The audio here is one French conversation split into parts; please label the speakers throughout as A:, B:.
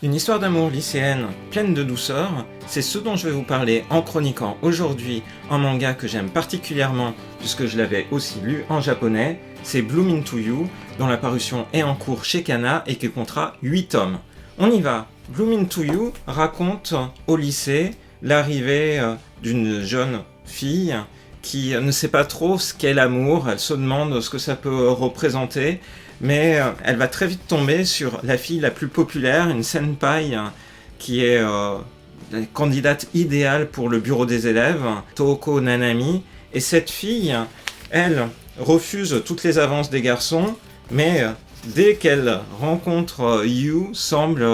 A: Une histoire d'amour lycéenne pleine de douceur, c'est ce dont je vais vous parler en chroniquant aujourd'hui un manga que j'aime particulièrement puisque je l'avais aussi lu en japonais, c'est Bloom Into You, dont la parution est en cours chez Kana et qui comptera 8 tomes. On y va. Bloom Into You raconte au lycée l'arrivée d'une jeune fille qui ne sait pas trop ce qu'est l'amour, elle se demande ce que ça peut représenter, mais elle va très vite tomber sur la fille la plus populaire, une senpai qui est la candidate idéale pour le bureau des élèves, Tooko Nanami, et cette fille, elle refuse toutes les avances des garçons, mais dès qu'elle rencontre Yu, semble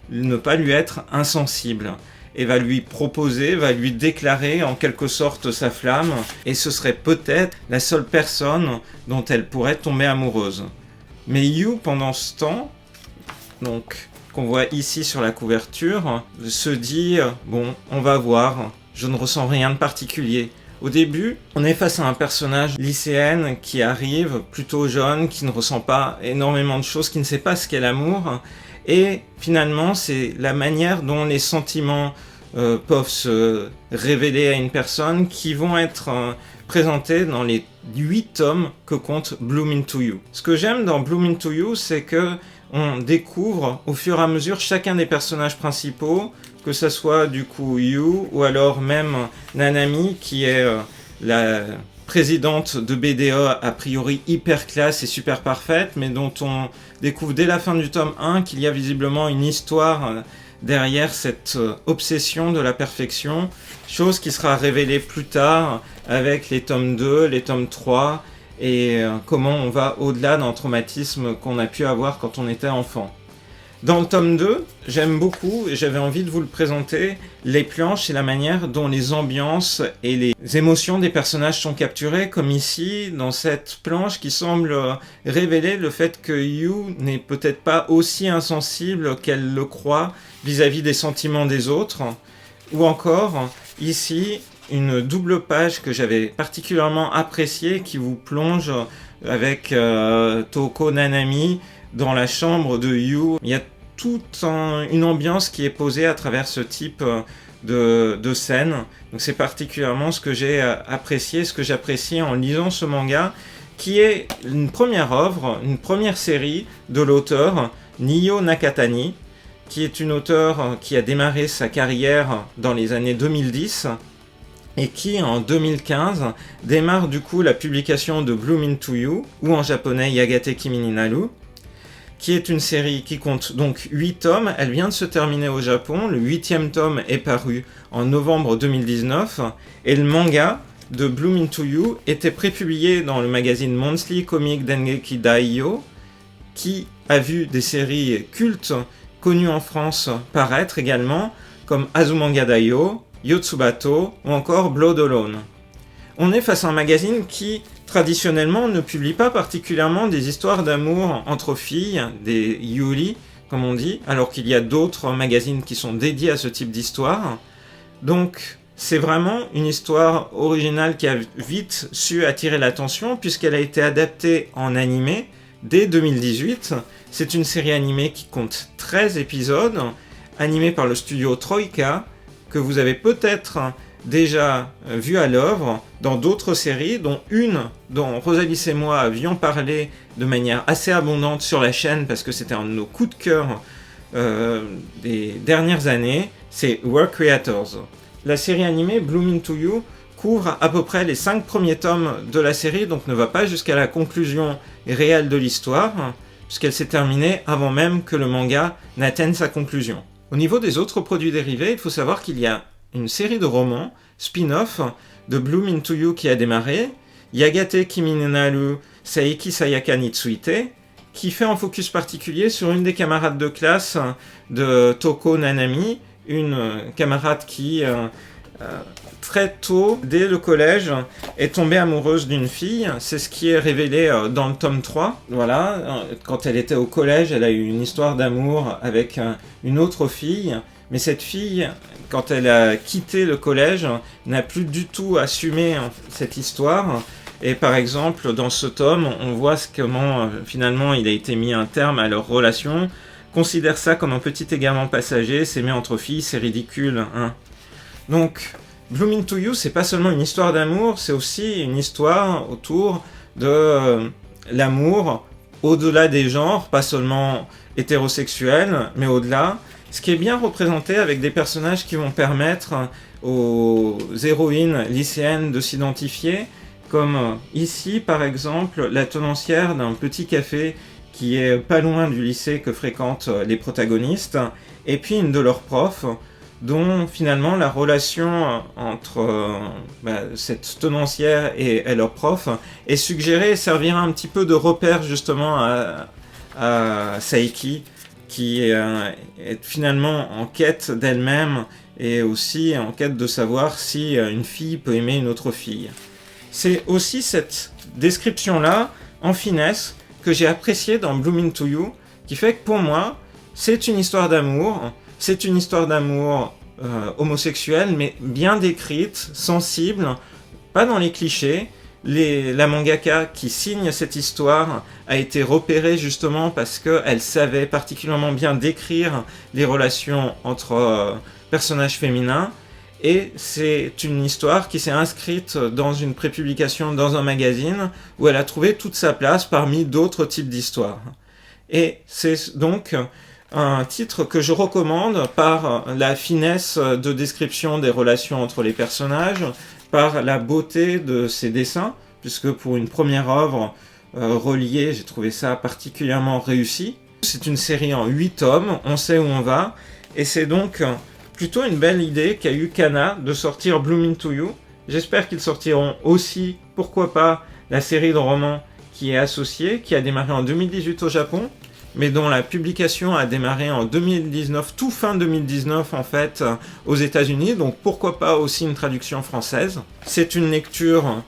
A: ne pas lui être insensible, et va lui proposer, va lui déclarer en quelque sorte sa flamme, et ce serait peut-être la seule personne dont elle pourrait tomber amoureuse. Mais Yu, pendant ce temps, donc qu'on voit ici sur la couverture, se dit « Bon, on va voir, je ne ressens rien de particulier ». Au début, on est face à un personnage lycéenne qui arrive, plutôt jeune, qui ne ressent pas énormément de choses, qui ne sait pas ce qu'est l'amour. Et finalement, c'est la manière dont les sentiments peuvent se révéler à une personne qui vont être présentés dans les 8 tomes que compte Bloom Into You. Ce que j'aime dans Bloom Into You, c'est que on découvre au fur et à mesure chacun des personnages principaux, que ça soit du coup Yu ou alors même Nanami qui est la présidente de BDE a priori hyper classe et super parfaite, mais dont on découvre dès la fin du tome 1 qu'il y a visiblement une histoire derrière cette obsession de la perfection, chose qui sera révélée plus tard avec les tomes 2, les tomes 3, et comment on va au-delà d'un traumatisme qu'on a pu avoir quand on était enfant. Dans le tome 2, j'aime beaucoup, et j'avais envie de vous le présenter, les planches et la manière dont les ambiances et les émotions des personnages sont capturées, comme ici, dans cette planche qui semble révéler le fait que Yu n'est peut-être pas aussi insensible qu'elle le croit vis-à-vis des sentiments des autres, ou encore, ici, une double page que j'avais particulièrement appréciée qui vous plonge avec Tooko Nanami dans la chambre de Yu. Il y a toute une ambiance qui est posée à travers ce type de scène. Donc c'est particulièrement ce que j'ai apprécié, ce que j'apprécie en lisant ce manga, qui est une première œuvre, une première série de l'auteur Nio Nakatani, qui est une auteure qui a démarré sa carrière dans les années 2010, et qui, en 2015, démarre du coup la publication de Bloom Into You, ou en japonais Yagate Kimi ni Naru, qui est une série qui compte donc 8 tomes. Elle vient de se terminer au Japon, le 8e tome est paru en novembre 2019, et le manga de Bloom Into You était prépublié dans le magazine Monthly Comic Dengeki Daioh, qui a vu des séries cultes connues en France paraître également, comme Azumanga Daioh, Yotsubato ou encore Blood Alone. On est face à un magazine qui, traditionnellement, ne publie pas particulièrement des histoires d'amour entre filles, des yuri, comme on dit, alors qu'il y a d'autres magazines qui sont dédiés à ce type d'histoire. Donc, c'est vraiment une histoire originale qui a vite su attirer l'attention, puisqu'elle a été adaptée en animé dès 2018. C'est une série animée qui compte 13 épisodes, animée par le studio Troika, que vous avez peut-être déjà vu à l'œuvre dans d'autres séries, dont une dont Rosalie et moi avions parlé de manière assez abondante sur la chaîne, parce que c'était un de nos coups de cœur des dernières années, c'est Work Creators. La série animée Bloom Into You couvre à peu près les 5 premiers tomes de la série, donc ne va pas jusqu'à la conclusion réelle de l'histoire, puisqu'elle s'est terminée avant même que le manga n'atteigne sa conclusion. Au niveau des autres produits dérivés, il faut savoir qu'il y a une série de romans spin-off de Bloom Into You qui a démarré, Yagate Kimi ni Naru Seiki Sayaka ni Tsuite, qui fait un focus particulier sur une des camarades de classe de Tooko Nanami, une camarade qui, très tôt, dès le collège, est tombée amoureuse d'une fille. C'est ce qui est révélé dans le tome 3. Voilà, quand elle était au collège, elle a eu une histoire d'amour avec une autre fille, mais cette fille, quand elle a quitté le collège, n'a plus du tout assumé cette histoire. Et par exemple, dans ce tome, on voit comment finalement il a été mis un terme à leur relation, considère ça comme un petit égarement passager, s'aimer entre filles, c'est ridicule, hein. Donc, Bloom Into You, c'est pas seulement une histoire d'amour, c'est aussi une histoire autour de l'amour au-delà des genres, pas seulement hétérosexuel, mais au-delà. Ce qui est bien représenté avec des personnages qui vont permettre aux héroïnes lycéennes de s'identifier, comme ici par exemple la tenancière d'un petit café qui est pas loin du lycée que fréquentent les protagonistes, et puis une de leurs profs, dont finalement la relation entre cette tenancière et leur prof est suggérée et servira un petit peu de repère justement à Saiki, qui est finalement en quête d'elle-même et aussi en quête de savoir si une fille peut aimer une autre fille. C'est aussi cette description-là, en finesse, que j'ai appréciée dans Bloom Into You, qui fait que pour moi, c'est une histoire d'amour, homosexuelle, mais bien décrite, sensible, pas dans les clichés. La mangaka qui signe cette histoire a été repérée justement parce qu'elle savait particulièrement bien décrire les relations entre personnages féminins, et c'est une histoire qui s'est inscrite dans une prépublication dans un magazine où elle a trouvé toute sa place parmi d'autres types d'histoires. Et c'est donc un titre que je recommande par la finesse de description des relations entre les personnages, par la beauté de ses dessins, puisque pour une première œuvre reliée, j'ai trouvé ça particulièrement réussi. C'est une série en 8 tomes, on sait où on va, et c'est donc plutôt une belle idée qu'a eu Kana de sortir Bloom Into You. J'espère qu'ils sortiront aussi, pourquoi pas, la série de romans qui est associée, qui a démarré en 2018 au Japon, mais dont la publication a démarré en 2019, tout fin 2019 en fait, aux États-Unis, donc pourquoi pas aussi une traduction française. C'est une lecture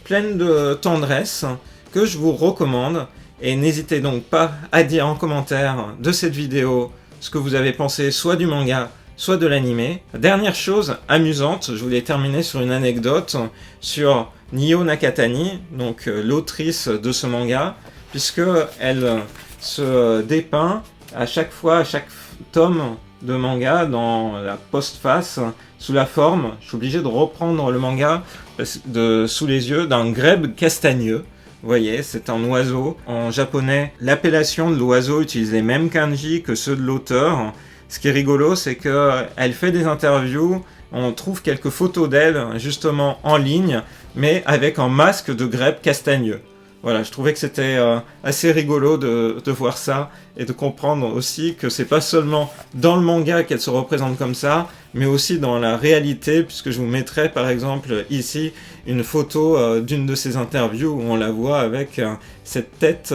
A: pleine de tendresse que je vous recommande, et n'hésitez donc pas à dire en commentaire de cette vidéo ce que vous avez pensé soit du manga, soit de l'animé. Dernière chose amusante, je voulais terminer sur une anecdote sur Nio Nakatani, donc l'autrice de ce manga, puisque elle se dépeint à chaque fois, à chaque tome de manga dans la postface sous la forme, je suis obligé de reprendre le manga sous les yeux, d'un grèbe castagneux. Vous voyez, c'est un oiseau. En japonais, l'appellation de l'oiseau utilise les mêmes kanji que ceux de l'auteur. Ce qui est rigolo, c'est qu'elle fait des interviews, on trouve quelques photos d'elle justement en ligne, mais avec un masque de grèbe castagneux. Voilà, je trouvais que c'était assez rigolo de voir ça et de comprendre aussi que c'est pas seulement dans le manga qu'elle se représente comme ça, mais aussi dans la réalité, puisque je vous mettrai par exemple ici une photo d'une de ses interviews où on la voit avec cette tête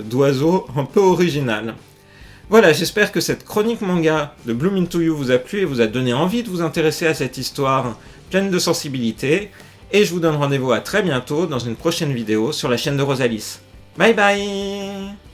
A: d'oiseau un peu originale. Voilà, j'espère que cette chronique manga de Bloom Into You vous a plu et vous a donné envie de vous intéresser à cette histoire pleine de sensibilité. Et je vous donne rendez-vous à très bientôt dans une prochaine vidéo sur la chaîne de Rosalis. Bye bye!